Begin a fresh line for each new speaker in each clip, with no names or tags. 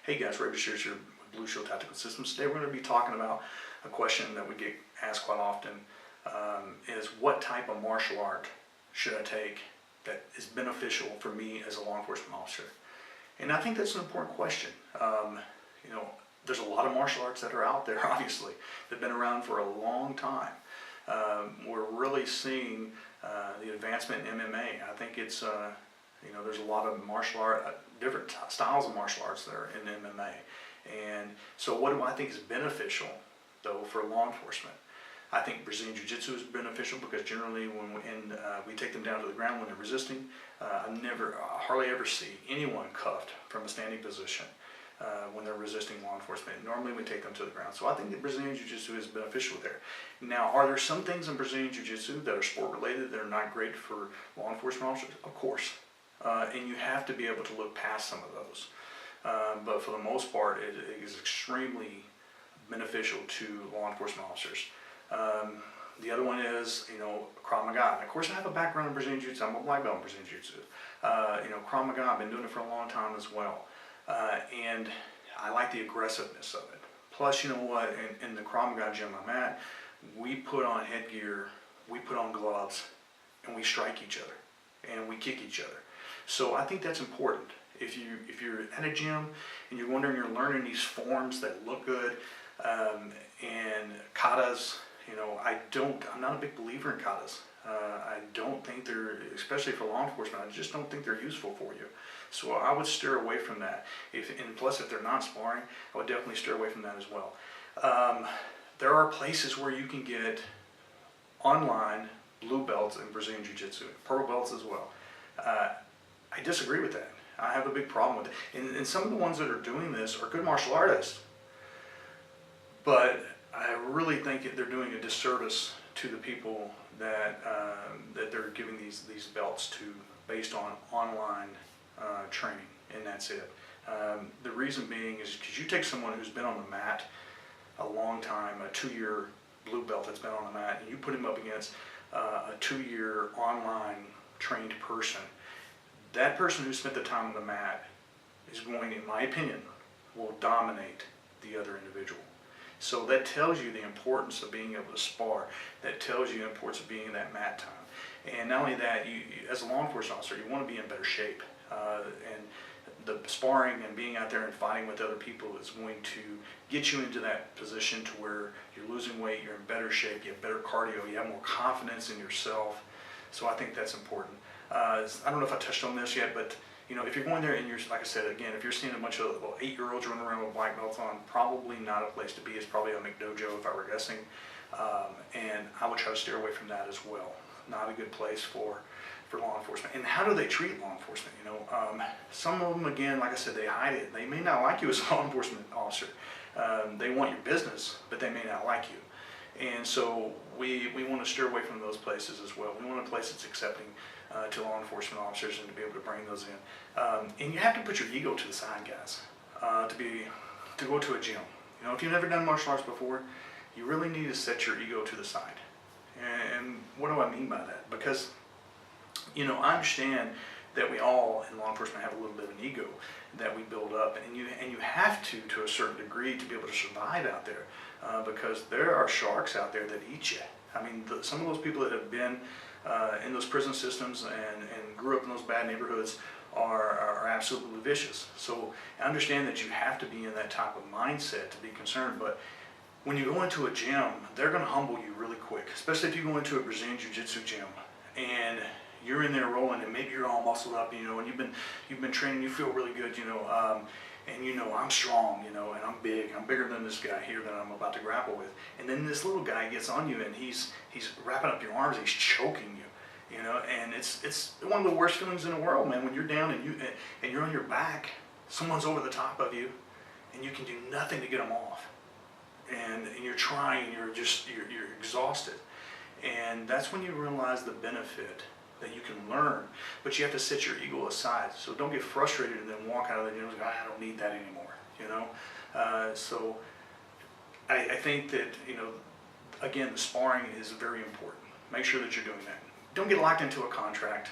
Hey guys, Ray Bashir here with Blue Shield Tactical Systems. Today we're going to be talking about a question that we get asked quite often, is what type of martial art should I take that is beneficial for me as a law enforcement officer? And I think that's an important question. There's a lot of martial arts that are out there, obviously, that have been around for a long time. We're really seeing the advancement in MMA. I think it's there's a lot of martial art, different styles of martial arts that are in MMA. And so what do I think is beneficial, though, for law enforcement? I think Brazilian Jiu-Jitsu is beneficial because generally when we take them down to the ground when they're resisting, I hardly ever see anyone cuffed from a standing position when they're resisting law enforcement. Normally we take them to the ground. So I think that Brazilian Jiu-Jitsu is beneficial there. Now, are there some things in Brazilian Jiu-Jitsu that are sport-related that are not great for law enforcement officers? Of course. And you have to be able to look past some of those. But for the most part, it is extremely beneficial to law enforcement officers. The other one is, Krav Maga. And of course, I have a background in Brazilian Jiu-Jitsu. I'm a black belt in Brazilian Jiu-Jitsu. Krav Maga, I've been doing it for a long time as well. And I like the aggressiveness of it. Plus, you know what, in the Krav Maga gym I'm at, we put on headgear, we put on gloves, and we strike each other, and we kick each other. So I think that's important. If you're at a gym and you're wondering, you're learning these forms that look good, and katas, I'm not a big believer in katas. I don't think they're, especially for law enforcement, I just don't think they're useful for you. So I would steer away from that. And plus, if they're not sparring, I would definitely steer away from that as well. There are places where you can get online blue belts in Brazilian Jiu-Jitsu, purple belts as well. I disagree with that. I have a big problem with it. And some of the ones that are doing this are good martial artists. But I really think they're doing a disservice to the people that they're giving these belts to based on online training, and that's it. The reason being is because you take someone who's been on the mat a long time, a 2-year blue belt that's been on the mat, and you put him up against a 2-year online trained person. That person who spent the time on the mat is going, in my opinion, will dominate the other individual. So that tells you the importance of being able to spar. That tells you the importance of being in that mat time. And not only that, you as a law enforcement officer, you want to be in better shape. And the sparring and being out there and fighting with other people is going to get you into that position to where you're losing weight, you're in better shape, you have better cardio, you have more confidence in yourself. So I think that's important. I don't know if I touched on this yet, but if you're going there and you're, like I said, again, if you're seeing a bunch of 8-year-olds running around with black belts on, probably not a place to be. It's probably a McDojo if I were guessing. And I would try to steer away from that as well. Not a good place for law enforcement. And how do they treat law enforcement? Some of them, again, like I said, they hide it. They may not like you as a law enforcement officer. They want your business, but they may not like you. And so we want to steer away from those places as well. We want a place that's accepting to law enforcement officers and to be able to bring those in. And you have to put your ego to the side, guys, to go to a gym. If you've never done martial arts before, you really need to set your ego to the side. And what do I mean by that? Because, I understand that we all in law enforcement have a little bit of an ego that we build up, and you have to a certain degree to be able to survive out there, because there are sharks out there that eat you. I mean, some of those people that have been in those prison systems and grew up in those bad neighborhoods are absolutely vicious. So I understand that you have to be in that type of mindset to be concerned, but when you go into a gym, they're going to humble you really quick, especially if you go into a Brazilian Jiu-Jitsu gym and you're in there rolling and maybe you're all muscled up, and you've been training, you feel really good, and I'm strong, and I'm big, I'm bigger than this guy here that I'm about to grapple with. And then this little guy gets on you and he's wrapping up your arms, he's choking you, and it's one of the worst feelings in the world, man, when you're down and you're on your back, someone's over the top of you and you can do nothing to get them off. And you're trying, you're exhausted. And that's when you realize the benefit that you can learn, but you have to set your ego aside. So don't get frustrated and then walk out of the gym and go, I don't need that anymore, So I think that, again, the sparring is very important. Make sure that you're doing that. Don't get locked into a contract.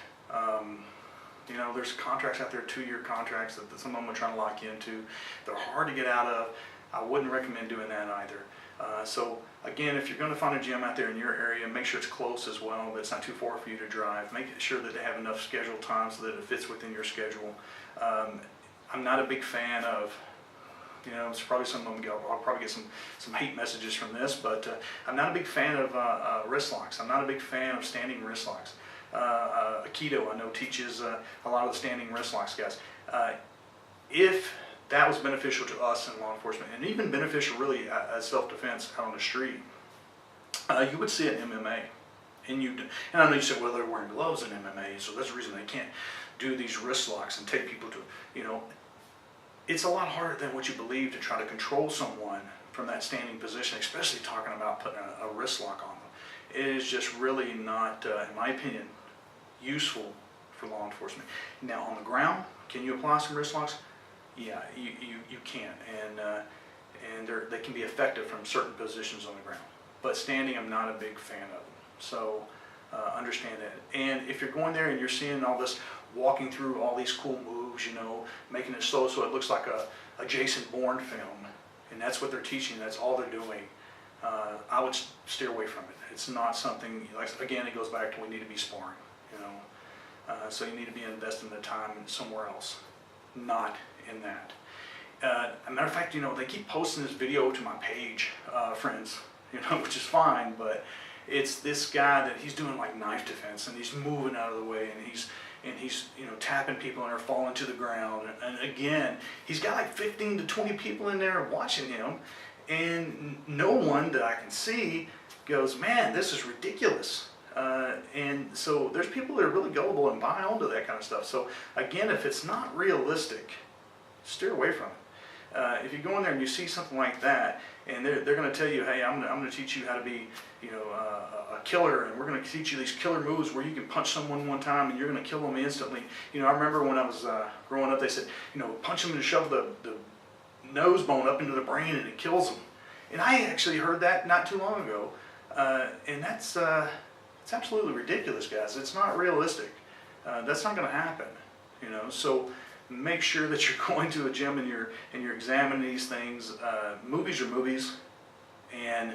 You know, there's contracts out there, 2-year contracts that some of them are trying to lock you into. They're hard to get out of. I wouldn't recommend doing that either. So again, if you're going to find a gym out there in your area, make sure it's close as well, that it's not too far for you to drive. Make sure that they have enough scheduled time so that it fits within your schedule. I'm not a big fan of, you know, it's probably some of them, I'll probably get some hate messages from this, but I'm not a big fan of wrist locks. I'm not a big fan of standing wrist locks. Aikido, I know, teaches a lot of the standing wrist locks, guys. If that was beneficial to us in law enforcement, and even beneficial really as self-defense out on the street, you would see it in MMA. And I know you said, well, they're wearing gloves in MMA, so that's the reason they can't do these wrist locks and take people to, you know, it's a lot harder than what you believe to try to control someone from that standing position, especially talking about putting a wrist lock on them. It is just really not, in my opinion, useful for law enforcement. Now, on the ground, can you apply some wrist locks? Yeah, you can, and they can be effective from certain positions on the ground. But standing, I'm not a big fan of them. So understand that. And if you're going there and you're seeing all this, walking through all these cool moves, you know, making it slow so it looks like a Jason Bourne film, and that's what they're teaching, that's all they're doing, I would steer away from it. It's not something, like, again, it goes back to we need to be sparring, you know. So you need to be investing the time somewhere else, not in that. As a matter of fact, you know, they keep posting this video to my page, friends, you know, which is fine, but it's this guy that he's doing like knife defense, and he's moving out of the way, and he's you know, tapping people and they're falling to the ground. And again, he's got like 15 to 20 people in there watching him, and no one that I can see goes, man, this is ridiculous. And so there's people that are really gullible and buy onto that kind of stuff. So again, if it's not realistic, steer away from it. If you go in there and you see something like that, and they're going to tell you, hey, I'm going to teach you how to be, you know, a killer, and we're going to teach you these killer moves where you can punch someone one time and you're going to kill them instantly. You know, I remember when I was growing up, they said, you know, punch them and shove the nose bone up into the brain and it kills them. And I actually heard that not too long ago, and that's it's absolutely ridiculous, guys. It's not realistic. That's not going to happen, you know. So make sure that you're going to a gym and you're examining these things. Movies are movies, and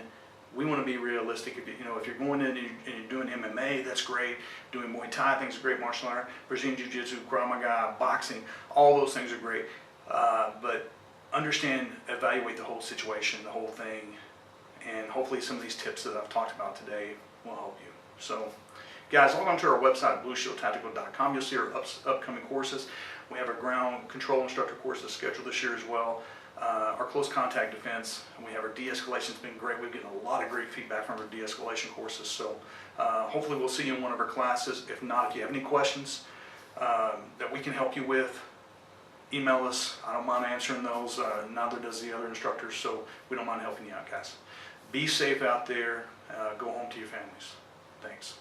we want to be realistic. If you're going in and you're doing MMA, that's great. Doing Muay Thai, things are great. Martial art, Brazilian Jiu-Jitsu, Krav Maga, boxing, all those things are great. But understand, evaluate the whole situation, the whole thing, and hopefully some of these tips that I've talked about today will help you. So, guys, log on to our website, blueshieldtactical.com. You'll see our upcoming courses. We have our ground control instructor courses scheduled this year as well. Our close contact defense, and we have our de-escalation. It's been great. We've gotten a lot of great feedback from our de-escalation courses. So hopefully we'll see you in one of our classes. If not, if you have any questions that we can help you with, email us. I don't mind answering those. Neither does the other instructors, so we don't mind helping you out, guys. Be safe out there. Go home to your families. Thanks.